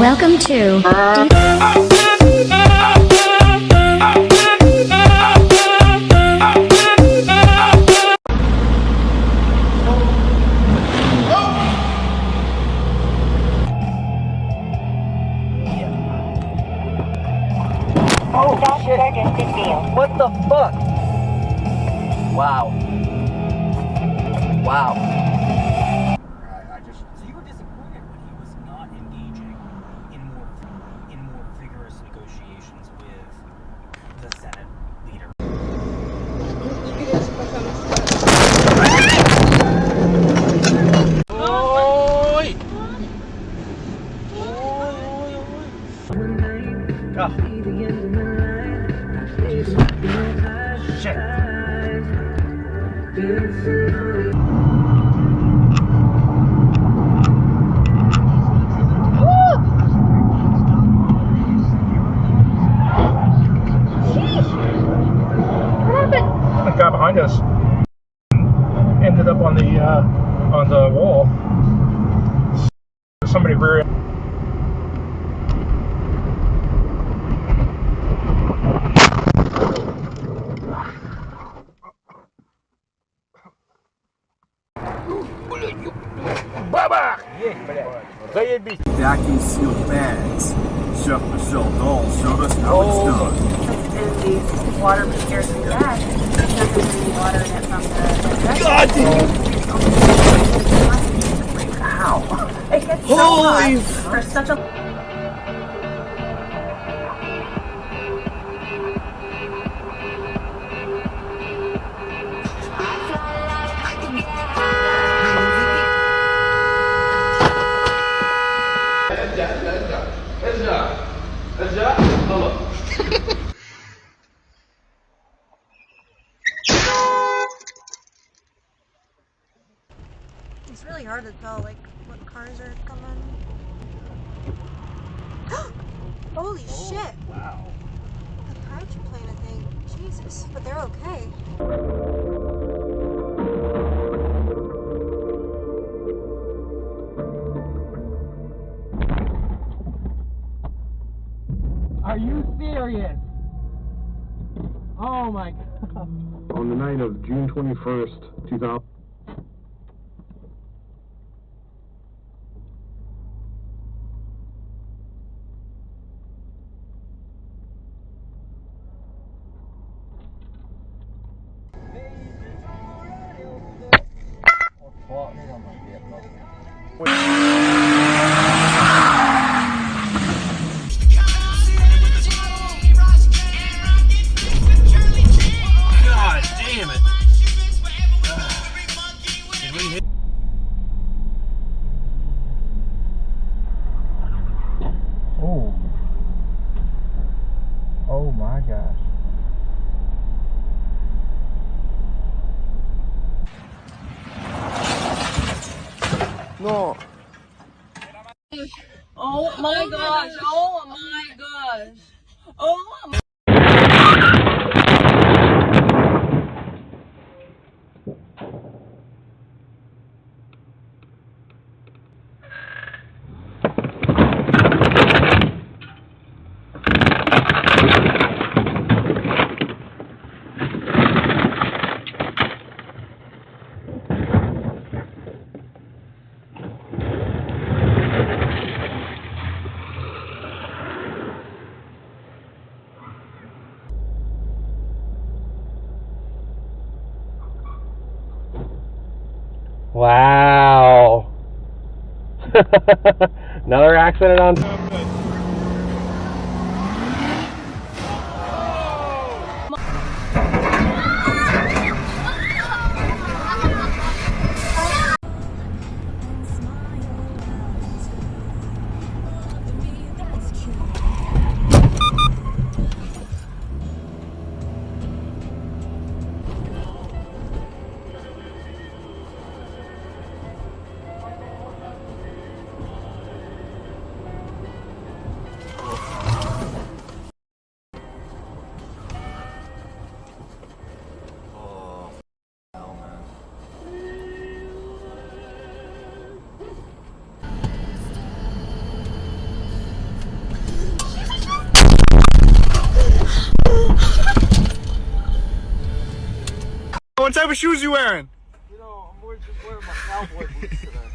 Welcome to Oh shit! What the fuck? Wow. Wow. So you were disappointed when he was not engaging in more vigorous negotiations with the Senate leader. Oi! Oh. Shit. The guy behind us ended up on the wall. Somebody rear. Baba! Vacuum sealed bags. Chef Michelle Dahl showed us how it's done. In the water prepares the gas, there's not going to be water in it from the God Ow! It gets so hot for such a... It's really hard to tell, like, what cars are coming. Holy shit! Wow. The hydrogen plane, I think. Jesus, but they're okay. Are you serious? Oh my god. On the night of June 21st, 2000. God damn it. Did we hit? Oh. Oh my gosh. No. Oh my gosh, oh my gosh. Oh my Wow. Another accident on. what type of shoes you wearing? You know, I'm just wearing my cowboy boots today.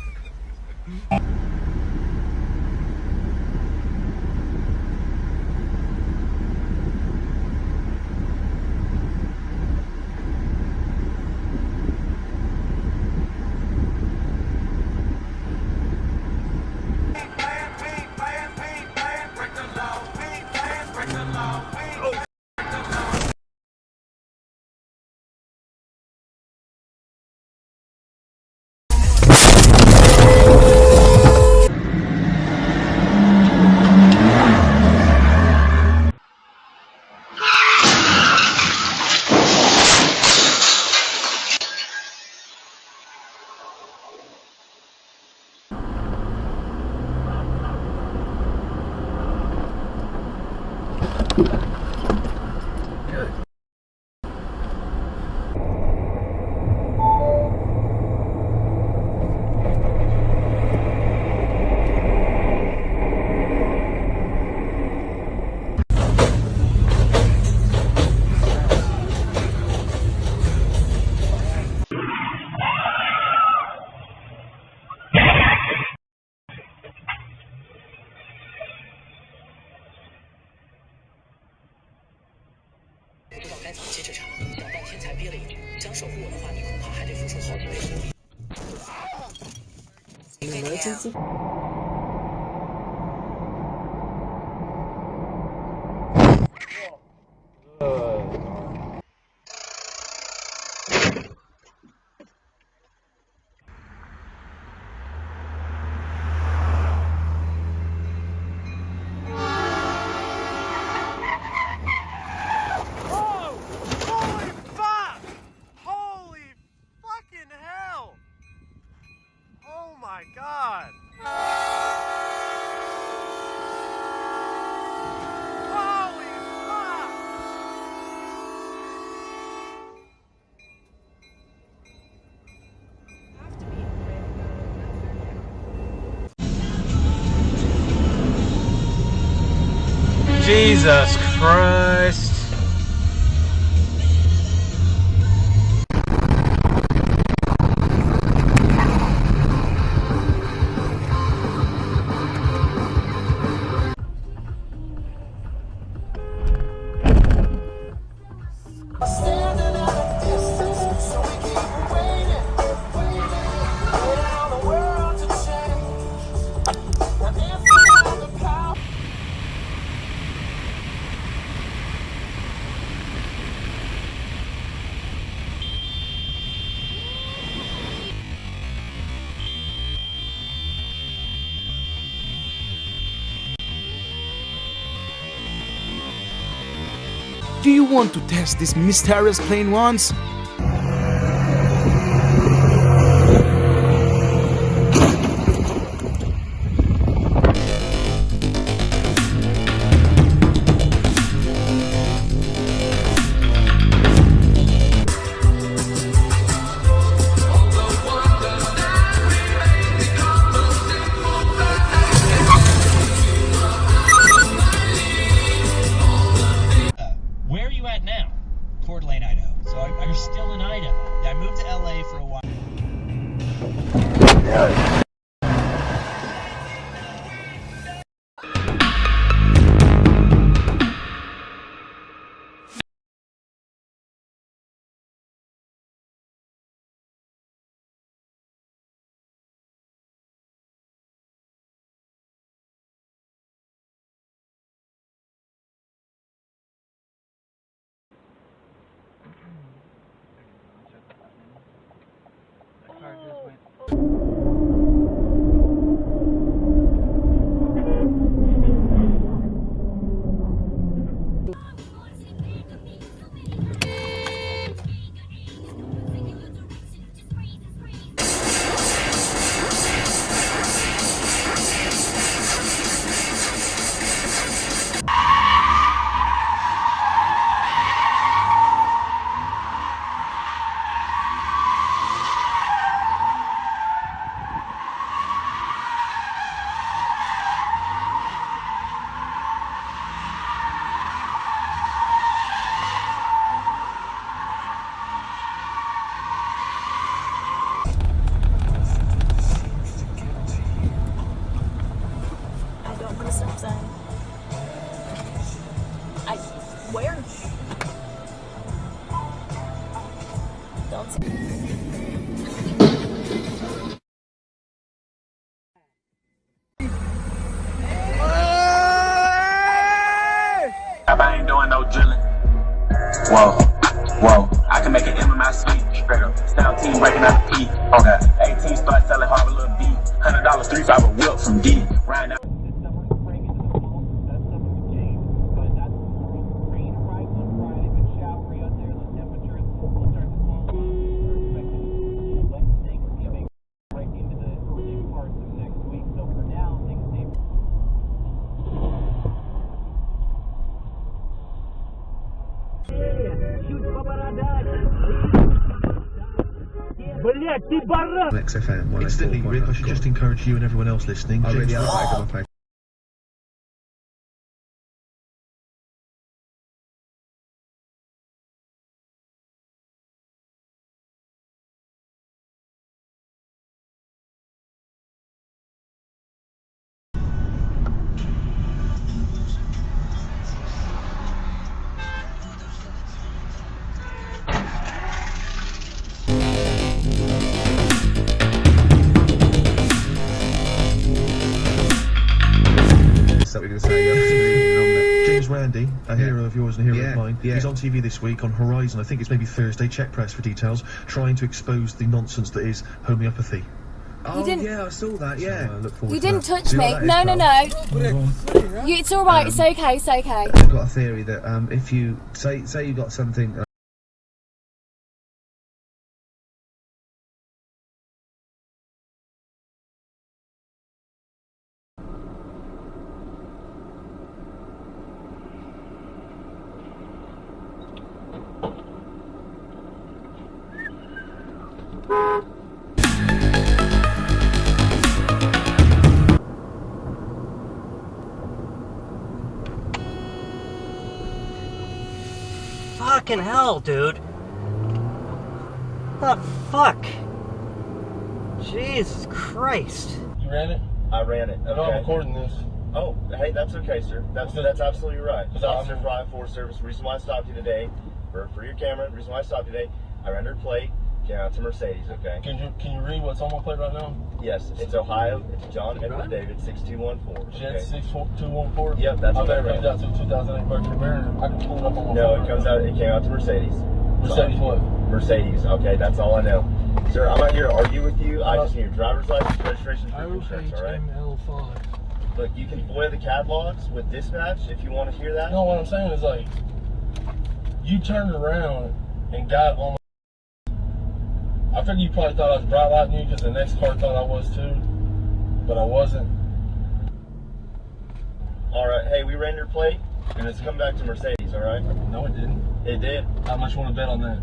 Jesus Christ. Do you want to test this mysterious plane once? Where are you at now? Coeur d'Alene, Idaho. So I Whoa, whoa, I can make an M in my sleep. Straight up, style team breaking out the P. Okay, 18 start selling hard with little B. $100, 3-5 a whip from D. Right now. XFM. Instantly, Rick, I should just encourage you and everyone else listening. I really am. That we're going to say. James Randi, a hero of yours and a hero of mine, he's on TV this week on Horizon. I think it's maybe Thursday. Check press for details. Trying to expose the nonsense that is homeopathy. Oh, yeah, I saw that. Yeah, So, look forward you to didn't that. touch me. No, no, no. It's all right. It's okay. It's okay. I've got a theory that if you say you got something. Fucking hell, dude. What the fuck? Jesus Christ. You ran it? I ran it. No, I'm recording this. Oh, hey, that's okay, sir. That's absolutely right. Officer Fry, Forest Service. The reason why I stopped you today, for your camera, the reason why I stopped you today, I rendered plate, came out to Mercedes, okay? Can you read what's on my plate right now? Yes, it's Ohio. It's John Edward David 6214. Jet Okay? 64214? Yep, that's what I bet it read. comes out to 2008 Berkshire Mariner. I can pull it up on my No, phone. it came out to Mercedes. Mercedes what? Mercedes, okay, that's all I know. Sir, I'm not here to argue with you. I just need your driver's license, registration, proof of insurance, all right? ML5. Look, you can FOIA the catalogs with dispatch if you want to hear that. No, what I'm saying is like, you turned around and got on I figured you probably thought I was bright lighting you because the next car thought I was too, but I wasn't. Alright, hey, we ran your plate, and it's come back to Mercedes, alright? No, it didn't. It did. How much you want to bet on that?